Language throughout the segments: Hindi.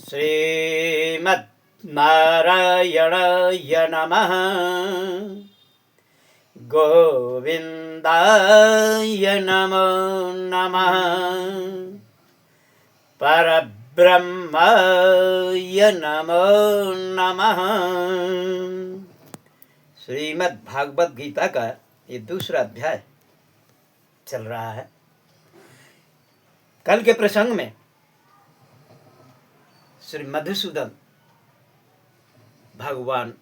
श्रीमद्नारायणाय नमः। गोविन्दाय नमो नमः। परब्रह्माय नमो नमः। श्रीमद् भागवत गीता का ये दूसरा अध्याय चल रहा है। कल के प्रसंग में श्री मधुसूदन भगवान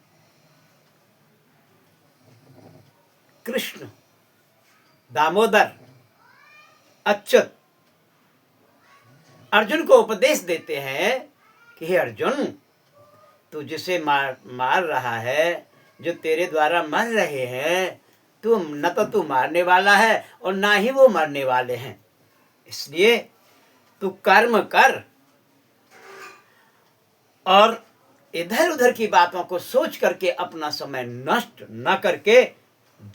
कृष्ण दामोदर अच्युत अर्जुन को उपदेश देते हैं कि हे अर्जुन, तू जिसे मार रहा है, जो तेरे द्वारा मर रहे हैं, तू न तो तू मारने वाला है और ना ही वो मरने वाले हैं। इसलिए तू कर्म कर और इधर उधर की बातों को सोच करके अपना समय नष्ट न करके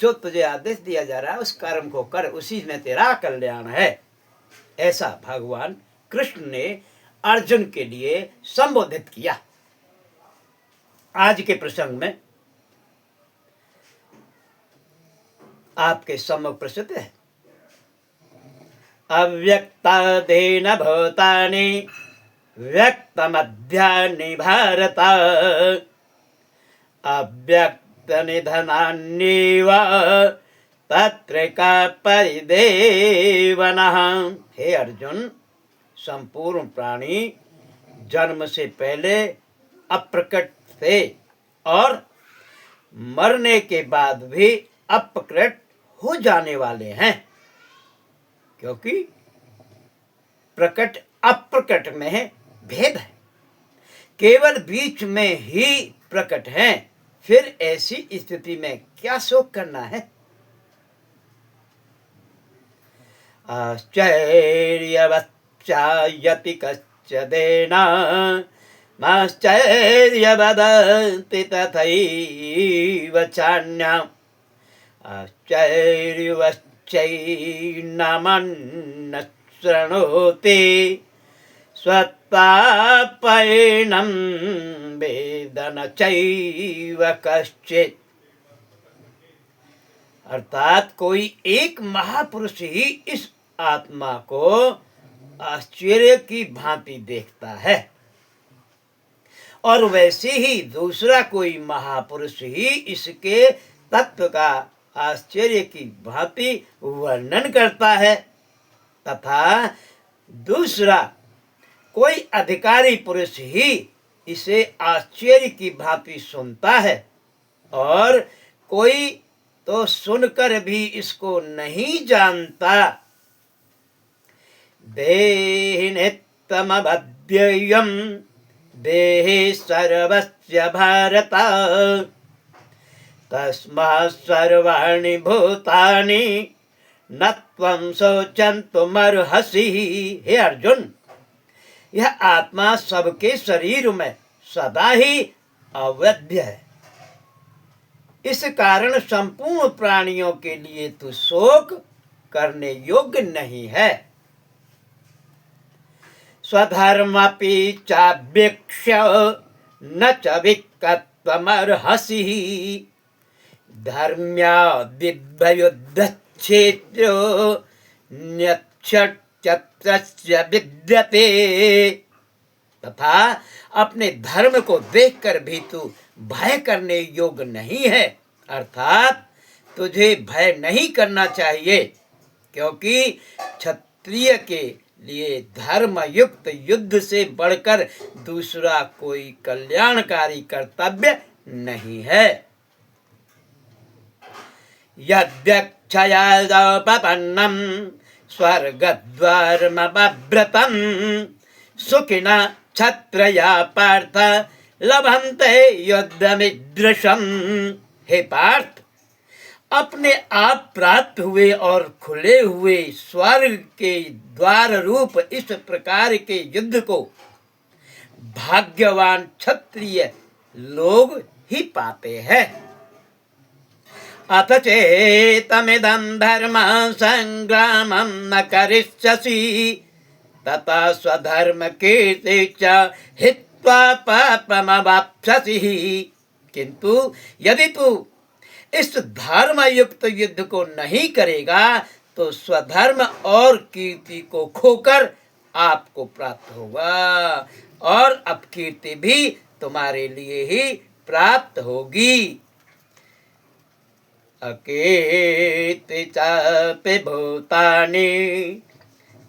जो तुझे आदेश दिया जा रहा है उस कर्म को कर, उसी में तेरा कल्याण है। ऐसा भगवान कृष्ण ने अर्जुन के लिए संबोधित किया। आज के प्रसंग में आपके सम्मुख प्रस्तुत है। अव्यक्तादेन भूतानि व्यक्तमध्यानि भारत अव्यक्तनिधनान्येव तत्र का परिदेवनः। हे अर्जुन, संपूर्ण प्राणी जन्म से पहले अप्रकट थे और मरने के बाद भी अप्रकट हो जाने वाले हैं, क्योंकि प्रकट अप्रकट में भेद है। केवल बीच में ही प्रकट हैं, फिर ऐसी स्थिति में क्या शोक करना है। आश्चर्यवच्चायति कश्चिदेन माश्चर्यवदन्ति तथैव चान्यम् आश्चर्यवच्चैनमन्न शृणोति स्वत्तापैनं वेद न चैव कश्चित्। अर्थात कोई एक महापुरुष ही इस आत्मा को आश्चर्य की भांति देखता है और वैसे ही दूसरा कोई महापुरुष ही इसके तत्व का आश्चर्य की भांति वर्णन करता है, तथा दूसरा कोई अधिकारी पुरुष ही इसे आश्चर्य की भांति सुनता है और कोई तो सुनकर भी इसको नहीं जानता। देहि नित्यमवध्ययम् देहि सर्वस्य भारत तस्मात् सर्वाणि भूतानि न त्वं शोचन्तुमर्हसि। हे अर्जुन, यह आत्मा सबके शरीर में सदा ही अवध्य है। इस कारण संपूर्ण प्राणियों के लिए तू शोक करने योग्य नहीं है। स्वधर्मपि चाभीक्ष्य न च विक्कत्वमर्हसि धर्म्याद्विद्वयुद्धक्षेत्रो न्यक्षत्रस्य विद्यते। तथा अपने धर्म को देखकर भी तू भय करने योग्य नहीं है, अर्थात तुझे भय नहीं करना चाहिए, क्योंकि क्षत्रिय के लिए धर्म युक्त युद्ध से बढ़कर दूसरा कोई कल्याणकारी कर्तव्य नहीं है। यद्यक्षयादपन्नं स्वर्गद्वारमव्रतं सुखिनः क्षत्रिया पार्थ लभन्ते युद्धमीदृशम्। हे पार्थ, अपने आप प्राप्त हुए और खुले हुए स्वर्ग के द्वार रूप इस प्रकार के युद्ध को भाग्यवान क्षत्रिय लोग ही पाते हैं। अथ चेतमिदं धर्म संग्रामं न करिष्यसि तथा स्वधर्म कीर्ति च हित्वा पापमवाप्स्यसि। किंतु यदि तू इस धर्म युक्त युद्ध को नहीं करेगा तो स्वधर्म और कीर्ति को खोकर आपको प्राप्त होगा, और अपकीर्ति भी तुम्हारे लिए ही प्राप्त होगी। अकीर्ति चापि भूतानि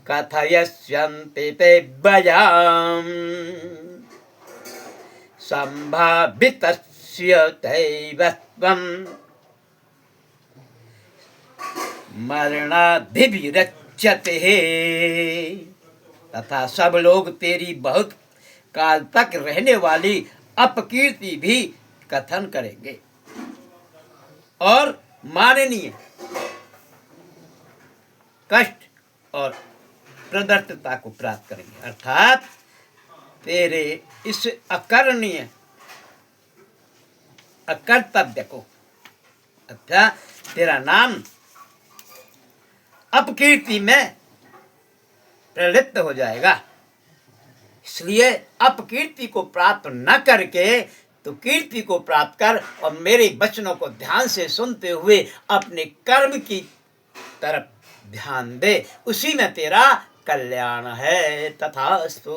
कथयस्यन्ति ते भयाम् संभावितस्य दैवत्वम् मरणाधिविरच्यते। तथा सब लोग तेरी बहुत काल तक रहने वाली अपकीर्ति भी कथन करेंगे और माननीय कष्ट और प्रदर्शता को प्राप्त करेंगे, अर्थात तेरे इस अकरणीय अकर्तव्य को, अर्थात तेरा नाम अपकीर्ति में प्रलिप्त हो जाएगा। इसलिए अपकीर्ति को प्राप्त न करके तो कीर्ति को प्राप्त कर और मेरे वचनों को ध्यान से सुनते हुए अपने कर्म की तरफ ध्यान दे, उसी में तेरा कल्याण है। तथास्तु।